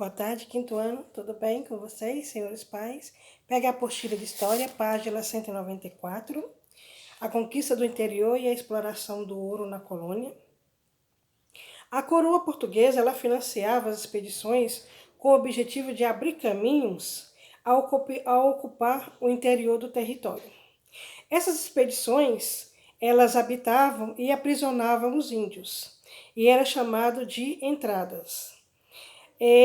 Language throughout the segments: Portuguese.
Boa tarde, quinto ano, tudo bem com vocês, senhores pais? Pega a apostila de História, página 194, a conquista do interior e a exploração do ouro na colônia. A coroa portuguesa ela financiava as expedições com o objetivo de abrir caminhos a ocupar o interior do território. Essas expedições, elas habitavam e aprisionavam os índios, e era chamado de entradas.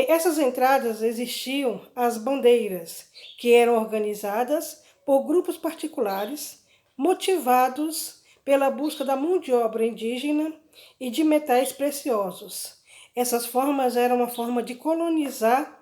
Essas entradas existiam as bandeiras, que eram organizadas por grupos particulares, motivados pela busca da mão de obra indígena e de metais preciosos. Essas formas eram uma forma de colonizar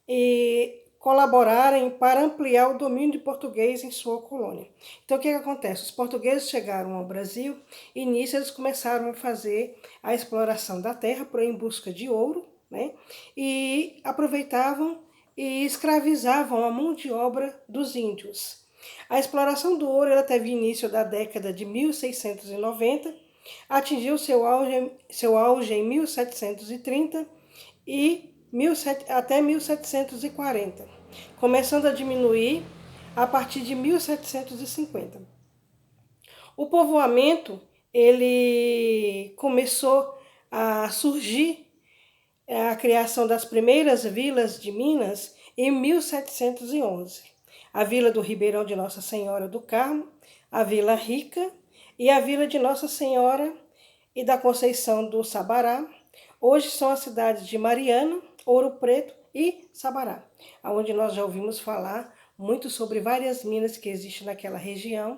e colaborarem para ampliar o domínio de português em sua colônia. Então, o que acontece? Os portugueses chegaram ao Brasil e nisso eles começaram a fazer a exploração da terra em busca de ouro, né? E aproveitavam e escravizavam a mão de obra dos índios. A exploração do ouro ela teve início da década de 1690, atingiu seu auge em 1730 e até 1740, começando a diminuir a partir de 1750. O povoamento ele começou a surgir, a criação das primeiras vilas de Minas em 1711. A Vila do Ribeirão de Nossa Senhora do Carmo, a Vila Rica e a Vila de Nossa Senhora e da Conceição do Sabará. Hoje são as cidades de Mariana, Ouro Preto e Sabará, onde nós já ouvimos falar muito sobre várias minas que existem naquela região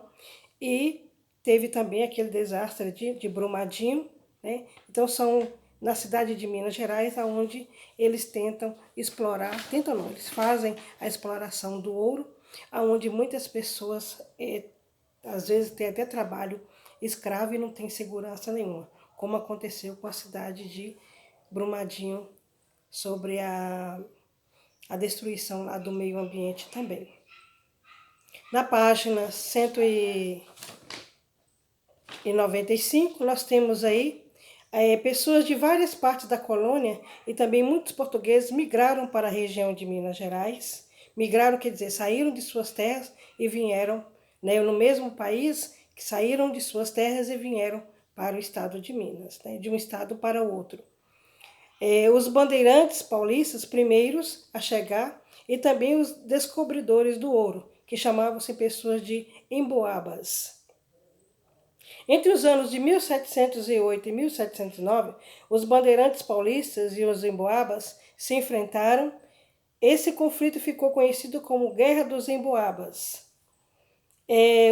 e teve também aquele desastre de Brumadinho, né? Então são na cidade de Minas Gerais, onde eles tentam explorar, eles fazem a exploração do ouro, onde muitas pessoas, às vezes, têm até trabalho escravo e não tem segurança nenhuma, como aconteceu com a cidade de Brumadinho, sobre a destruição lá do meio ambiente também. Na página 195, nós temos aí pessoas de várias partes da colônia e também muitos portugueses migraram para a região de Minas Gerais. Migraram, quer dizer, saíram de suas terras e vieram, né, no mesmo país, que saíram de suas terras e vieram para o estado de Minas, né, de um estado para o outro. Os bandeirantes paulistas primeiros a chegar e também os descobridores do ouro, que chamavam-se pessoas de emboabas. Entre os anos de 1708 e 1709, os bandeirantes paulistas e os emboabas se enfrentaram. Esse conflito ficou conhecido como Guerra dos Emboabas.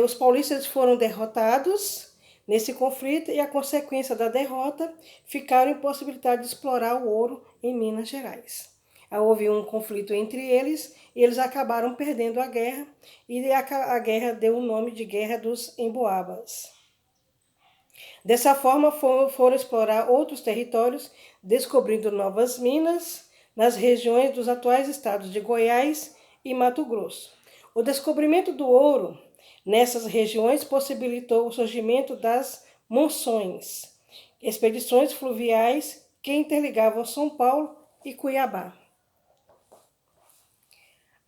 Os paulistas foram derrotados nesse conflito e a consequência da derrota ficaram impossibilitados de explorar o ouro em Minas Gerais. Houve um conflito entre eles e eles acabaram perdendo a guerra e a guerra deu o nome de Guerra dos Emboabas. Dessa forma foram explorar outros territórios, descobrindo novas minas nas regiões dos atuais estados de Goiás e Mato Grosso. O descobrimento do ouro nessas regiões possibilitou o surgimento das monções, expedições fluviais que interligavam São Paulo e Cuiabá.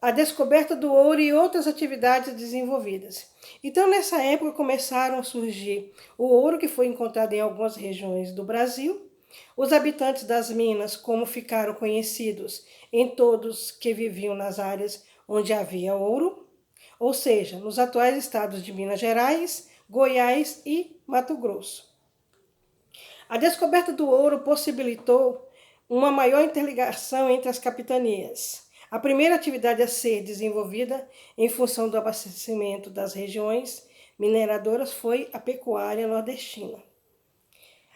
A descoberta do ouro e outras atividades desenvolvidas. Então, nessa época, começaram a surgir o ouro que foi encontrado em algumas regiões do Brasil, os habitantes das minas, como ficaram conhecidos em todos que viviam nas áreas onde havia ouro, ou seja, nos atuais estados de Minas Gerais, Goiás e Mato Grosso. A descoberta do ouro possibilitou uma maior interligação entre as capitanias. A primeira atividade a ser desenvolvida em função do abastecimento das regiões mineradoras foi a pecuária nordestina.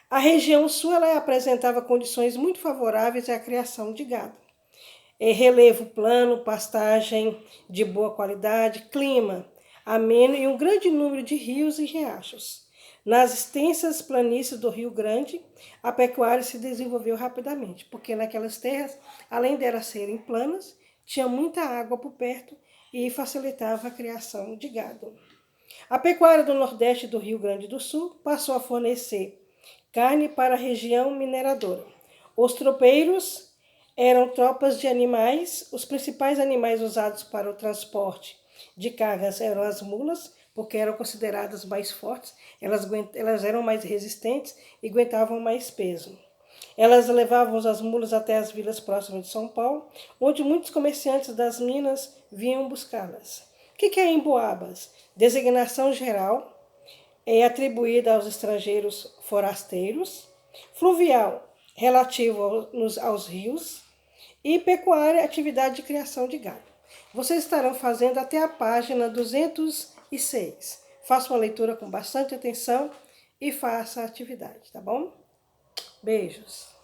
A região sul ela apresentava condições muito favoráveis à criação de gado. Relevo plano, pastagem de boa qualidade, clima ameno e um grande número de rios e riachos. Nas extensas planícies do Rio Grande, a pecuária se desenvolveu rapidamente, porque naquelas terras, além de elas serem planas, tinha muita água por perto e facilitava a criação de gado. A pecuária do Nordeste do Rio Grande do Sul passou a fornecer carne para a região mineradora. Os tropeiros eram tropas de animais. Os principais animais usados para o transporte de cargas eram as mulas, porque eram consideradas mais fortes, elas eram mais resistentes e aguentavam mais peso. Elas levavam as mulas até as vilas próximas de São Paulo, onde muitos comerciantes das minas vinham buscá-las. O que é emboabas? Designação geral, é atribuída aos estrangeiros forasteiros. Fluvial, relativo aos rios. E pecuária, atividade de criação de gado. Vocês estarão fazendo até a página 206. Faça uma leitura com bastante atenção e faça a atividade, tá bom? Beijos!